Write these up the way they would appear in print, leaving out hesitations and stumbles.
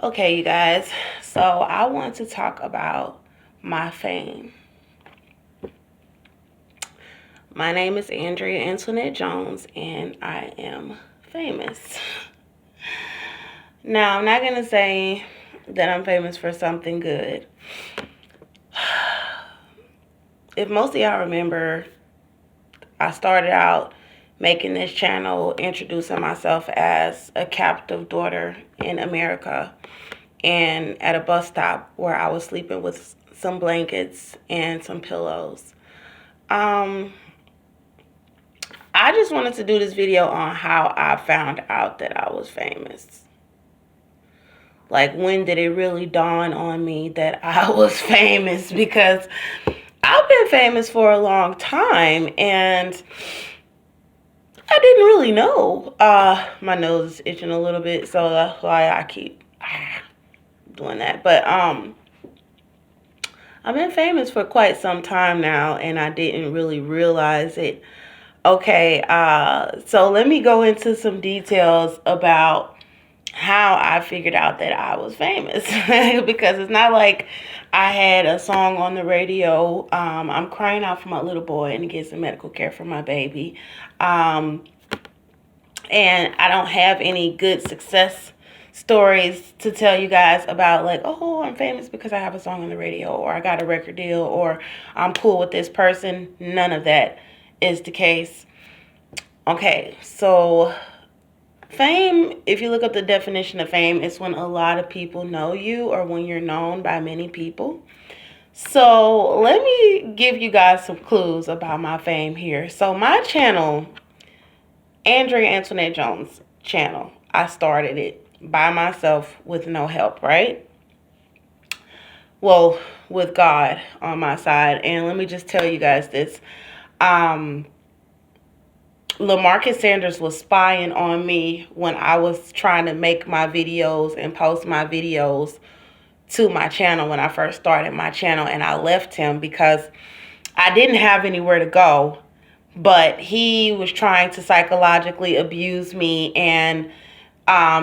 Okay, you guys. So I want to talk about my fame. My name is Andrea Antoinette Jones, and I am famous. Now, I'm not going to say that I'm famous for something good. If most of y'all remember, I started out making this channel, introducing myself as a captive daughter in America, and at a bus stop where I was sleeping with some blankets and some pillows. I just wanted to do this video on how I found out that I was famous. Like, when did it really dawn on me that I was famous? Because I've been famous for a long time, and I didn't really know. My nose is itching a little bit, so that's why I keep doing that. But I've been famous for quite some time now, and I didn't really realize it. Okay, so let me go into some details about how I figured out that I was famous. Because it's not like I had a song on the radio. I'm crying out for my little boy and getting some medical care for my baby. And I don't have any good success stories to tell you guys about, like, oh, I'm famous because I have a song on the radio, or I got a record deal, or I'm cool with this person. None of that is the case. Okay, so fame, if you look up the definition of fame, it's when a lot of people know you, or when you're known by many people. So let me give you guys some clues about my fame here. So my channel, Andrea Antoinette Jones channel, I started it by myself with no help, right? Well, with God on my side. And let me just tell you guys this. LaMarcus Sanders was spying on me when I was trying to make my videos and post my videos to my channel when I first started my channel, and I left him because I didn't have anywhere to go. But he was trying to psychologically abuse me, and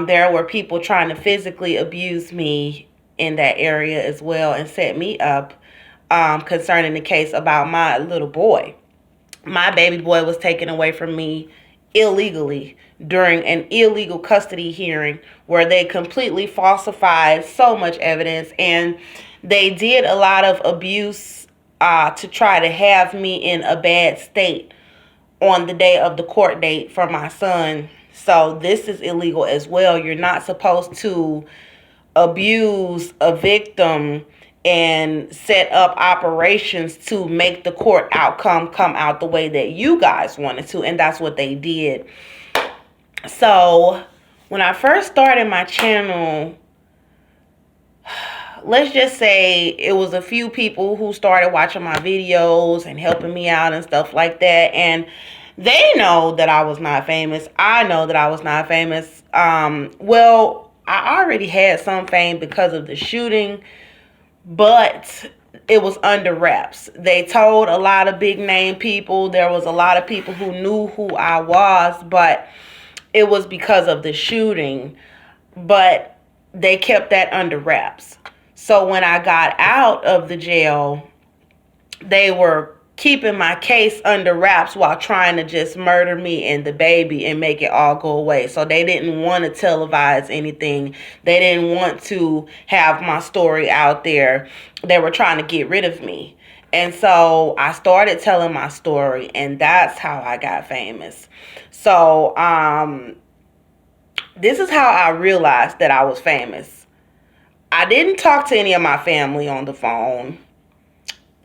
there were people trying to physically abuse me in that area as well, and set me up concerning the case about my little boy. My baby boy was taken away from me illegally during an illegal custody hearing where they completely falsified so much evidence, and they did a lot of abuse to try to have me in a bad state on the day of the court date for my son. So this is illegal as well. You're not supposed to abuse a victim and set up operations to make the court outcome come out the way that you guys wanted to. And that's what they did. So when I first started my channel, let's just say it was a few people who started watching my videos and helping me out and stuff like that. And they know that I was not famous. I know that I was not famous. Well, I already had some fame because of the shooting, but it was under wraps. They told a lot of big name people. There was a lot of people who knew who I was, but it was because of the shooting. But they kept that under wraps. So when I got out of the jail, they were keeping my case under wraps while trying to just murder me and the baby and make it all go away. So they didn't want to televise anything. They didn't want to have my story out there. They were trying to get rid of me. And so I started telling my story, and that's how I got famous. So this is how I realized that I was famous. I didn't talk to any of my family on the phone.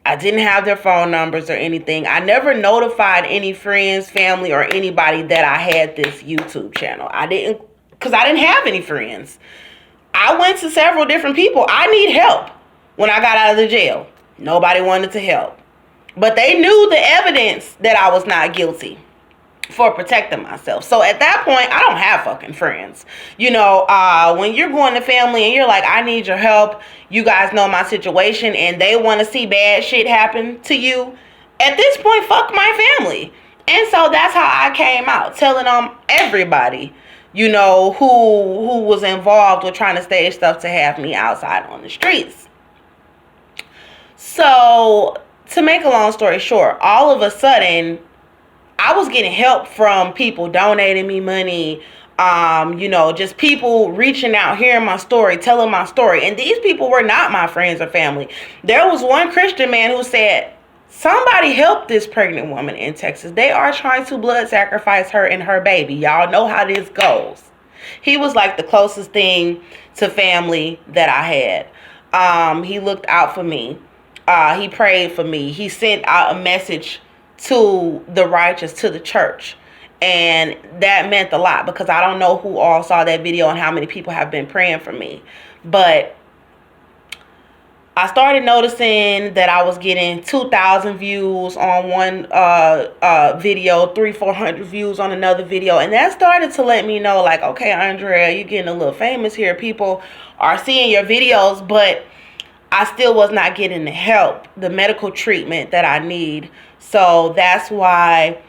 I didn't have their phone numbers or anything. I never notified any friends, family, or anybody that I had this YouTube channel. I didn't, because I didn't have any friends. I went to several different people. I need help when I got out of the jail. Nobody wanted to help. But they knew the evidence that I was not guilty for protecting myself. So at that point, I don't have fucking friends. You know, when you're going to family and you're like, I need your help, you guys know my situation, and they want to see bad shit happen to you, at this point, fuck my family. And so that's how I came out, telling everybody you know, who was involved with trying to stage stuff to have me outside on the streets. So, to make a long story short, all of a sudden, I was getting help from people donating me money, you know, just people reaching out, hearing my story, telling my story. And these people were not my friends or family. There was one Christian man who said, somebody help this pregnant woman in Texas. They are trying to blood sacrifice her and her baby. Y'all know how this goes. He was like the closest thing to family that I had. He looked out for me. He prayed for me. He sent out a message to the righteous, to the church. And that meant a lot, because I don't know who all saw that video and how many people have been praying for me. But I started noticing that I was getting 2,000 views on one video, 300-400 views on another video. And that started to let me know, like, okay, Andrea, you're getting a little famous here. People are seeing your videos, but I still was not getting the help, the medical treatment that I need. So that's why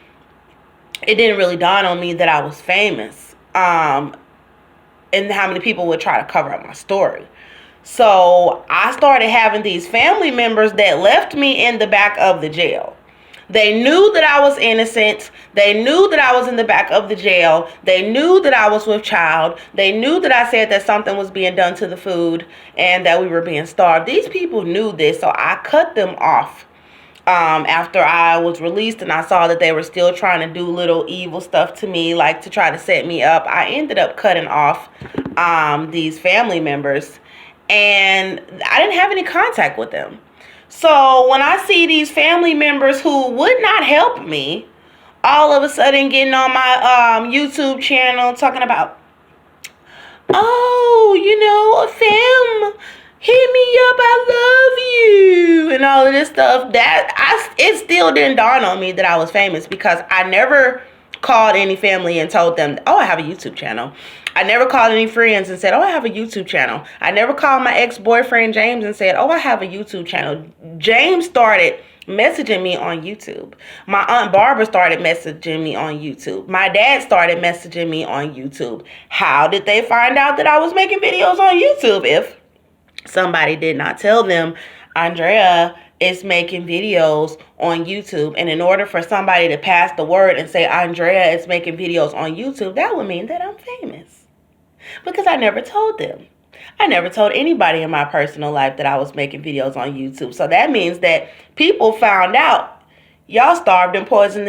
it didn't really dawn on me that I was famous, and how many people would try to cover up my story. So I started having these family members that left me in the back of the jail. They knew that I was innocent. They knew that I was in the back of the jail. They knew that I was with child. They knew that I said that something was being done to the food and that we were being starved. These people knew this, so I cut them off. After I was released and I saw that they were still trying to do little evil stuff to me, like to try to set me up, I ended up cutting off these family members, and I didn't have any contact with them. So when I see these family members who would not help me, all of a sudden getting on my YouTube channel talking about, oh, you know, fam, hit me up, I love you, and all of this stuff, it still didn't dawn on me that I was famous, because I never called any family and told them, oh, I have a YouTube channel. I never called any friends and said, oh, I have a YouTube channel. I never called my ex-boyfriend James and said, oh, I have a YouTube channel. James started messaging me on YouTube. My Aunt Barbara started messaging me on YouTube. My dad started messaging me on YouTube. How did they find out that I was making videos on YouTube if somebody did not tell them, Andrea is making videos on YouTube? And in order for somebody to pass the word and say Andrea is making videos on YouTube, that would mean that I'm famous. Because I never told them. I never told anybody in my personal life that I was making videos on YouTube. So that means that people found out, y'all starved and poisoned